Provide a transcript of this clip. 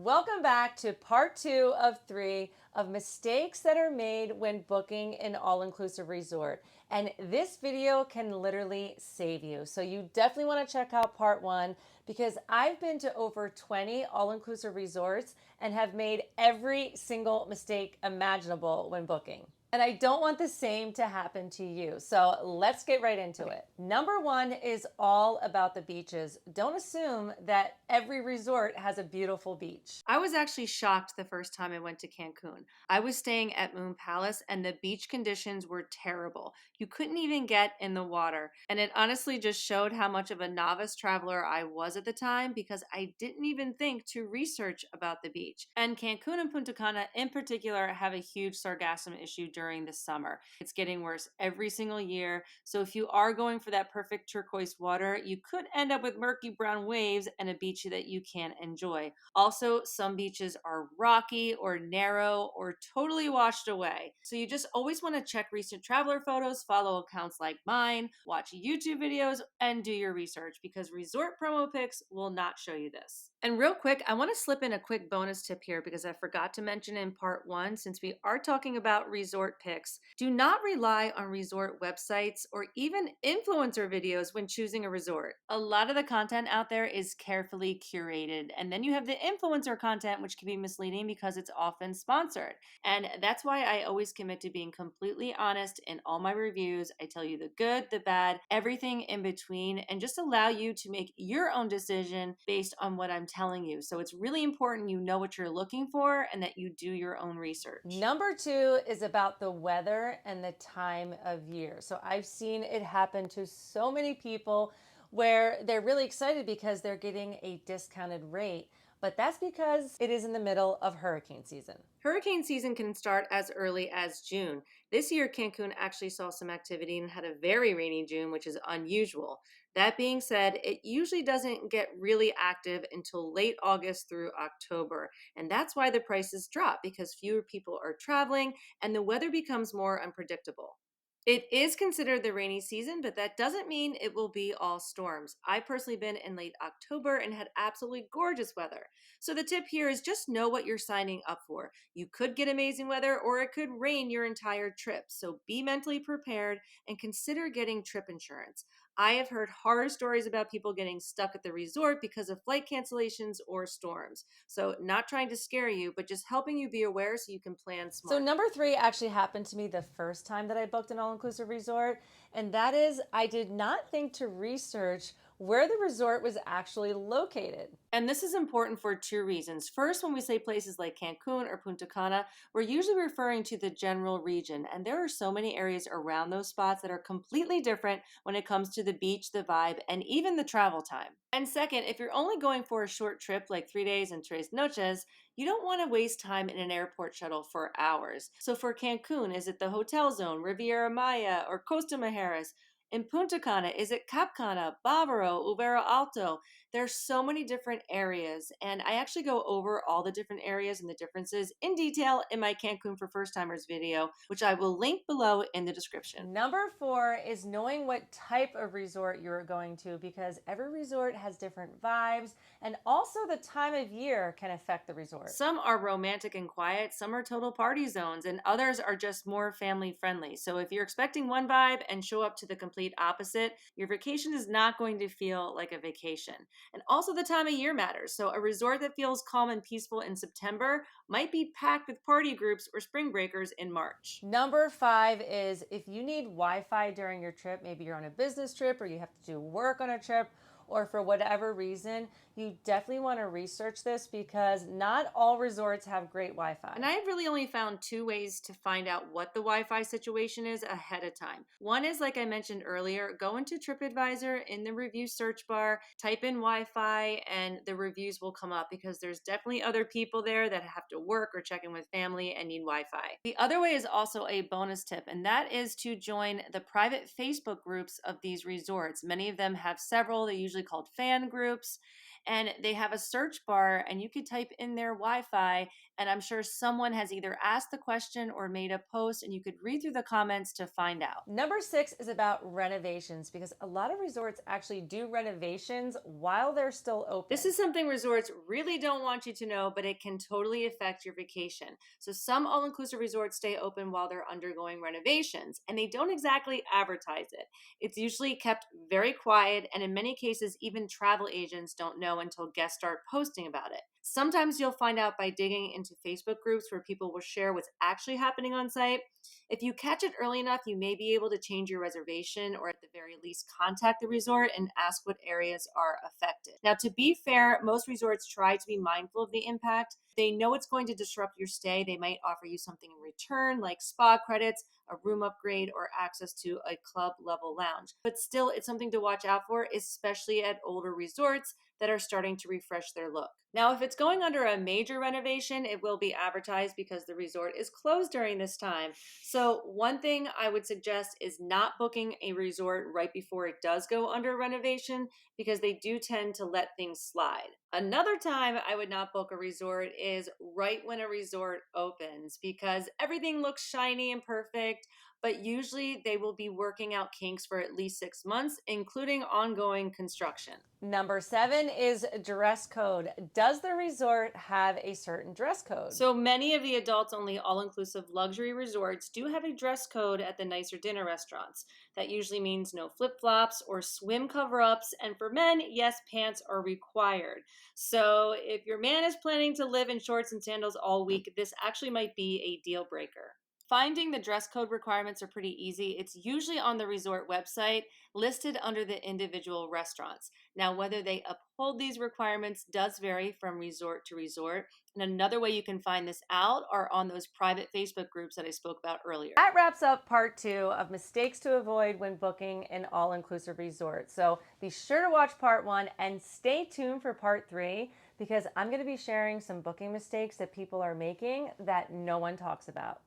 Welcome back to part 2 of 3 of mistakes that are made when booking an all-inclusive resort. And this video can literally save you. So you definitely want to check out part 1 because I've been to over 20 all-inclusive resorts and have made every single mistake imaginable when booking. And I don't want the same to happen to you. So let's get right into it. Number 1 is all about the beaches. Don't assume that every resort has a beautiful beach. I was actually shocked the first time I went to Cancun. I was staying at Moon Palace and the beach conditions were terrible. You couldn't even get in the water. And it honestly just showed how much of a novice traveler I was at the time because I didn't even think to research about the beach. And Cancun and Punta Cana in particular have a huge sargassum issue during the summer. It's getting worse every single year. So if you are going for that perfect turquoise water, you could end up with murky brown waves and a beach that you can't enjoy. Also, some beaches are rocky or narrow or totally washed away. So you just always want to check recent traveler photos, follow accounts like mine, watch YouTube videos, and do your research because resort promo pics will not show you this. And real quick, I want to slip in a quick bonus tip here because I forgot to mention in part 1, since we are talking about resort pics, do not rely on resort websites or even influencer videos when choosing a resort. A lot of the content out there is carefully curated, and then you have the influencer content, which can be misleading because it's often sponsored. And that's why I always commit to being completely honest in all my reviews. I tell you the good, the bad, everything in between, and just allow you to make your own decision based on what I'm telling you. So it's really important you know what you're looking for and that you do your own research. Number 2 is about the weather and the time of year. So I've seen it happen to so many people where they're really excited because they're getting a discounted rate, but that's because it is in the middle of hurricane season. Hurricane season can start as early as June. This year, Cancun actually saw some activity and had a very rainy June, which is unusual. That being said, it usually doesn't get really active until late August through October. And that's why the prices drop because fewer people are traveling and the weather becomes more unpredictable. It is considered the rainy season, but that doesn't mean it will be all storms. I've personally been in late October and had absolutely gorgeous weather. So the tip here is just know what you're signing up for. You could get amazing weather or it could rain your entire trip. So be mentally prepared and consider getting trip insurance. I have heard horror stories about people getting stuck at the resort because of flight cancellations or storms. So, not trying to scare you, but just helping you be aware so you can plan So smart. number 3 actually happened to me the first time that I booked an all-inclusive resort, and that is I did not think to research where the resort was actually located. And this is important for two reasons. First, when we say places like Cancun or Punta Cana, we're usually referring to the general region. And there are so many areas around those spots that are completely different when it comes to the beach, the vibe, and even the travel time. And second, if you're only going for a short trip like 3 days and tres noches, you don't want to waste time in an airport shuttle for hours. So for Cancun, is it the Hotel Zone, Riviera Maya, or Costa Mujeres? In Punta Cana, is it Cap Cana, Bávaro, Ubera Alto? There's so many different areas, and I actually go over all the different areas and the differences in detail in my Cancun for First Timers video, which I will link below in the description. Number 4 is knowing what type of resort you're going to because every resort has different vibes and also the time of year can affect the resort. Some are romantic and quiet, some are total party zones, and others are just more family friendly. So if you're expecting one vibe and show up to the complete opposite, your vacation is not going to feel like a vacation. And also the time of year matters. So a resort that feels calm and peaceful in September might be packed with party groups or spring breakers in March. Number 5 is if you need Wi-Fi during your trip, maybe you're on a business trip or you have to do work on a trip, or for whatever reason, you definitely want to research this because not all resorts have great Wi-Fi. And I've really only found two ways to find out what the Wi-Fi situation is ahead of time. One is, like I mentioned earlier, go into TripAdvisor in the review search bar, type in Wi-Fi, and the reviews will come up because there's definitely other people there that have to work or check in with family and need Wi-Fi. The other way is also a bonus tip, and that is to join the private Facebook groups of these resorts. Many of them have several. They're usually called fan groups. and they have a search bar, and you could type in their Wi-Fi, and I'm sure someone has either asked the question or made a post, and you could read through the comments to find out. Number 6 is about renovations because a lot of resorts actually do renovations while they're still This open. is something resorts really don't want you to know, but it can totally affect your vacation. So, some all inclusive resorts stay open while they're undergoing renovations, and they don't exactly advertise it. It's usually kept very quiet, and in many cases, even travel agents don't know until guests start posting about it. Sometimes you'll find out by digging into Facebook groups where people will share what's actually happening on site. If you catch it early enough, you may be able to change your reservation or at the very least contact the resort and ask what areas are affected. Now, to be fair, most resorts try to be mindful of the impact. If they know it's going to disrupt your stay, they might offer you something in return, like spa credits, a room upgrade, or access to a club level lounge. But still, it's something to watch out for, especially at older resorts that are starting to refresh their look. Now, if it's going under a major renovation, it will be advertised because the resort is closed during this time. So, one thing I would suggest is not booking a resort right before it does go under renovation because they do tend to let things slide. Another time I would not book a resort is right when a resort opens because everything looks shiny and perfect, but usually they will be working out kinks for at least 6 months, including ongoing construction. Number 7 is dress code. Does the resort have a certain dress code? So many of the adults only all inclusive luxury resorts do have a dress code at the nicer dinner restaurants. That usually means no flip flops or swim cover ups. And for men, yes, pants are required. So if your man is planning to live in shorts and sandals all week, this actually might be a deal breaker. Finding the dress code requirements are pretty easy. It's usually on the resort website, listed under the individual restaurants. Now, whether they uphold these requirements does vary from resort to resort. And another way you can find this out are on those private Facebook groups that I spoke about earlier. That wraps up part 2 of mistakes to avoid when booking an all inclusive resort. So be sure to watch part 1 and stay tuned for part 3 because I'm going to be sharing some booking mistakes that people are making that no one talks about.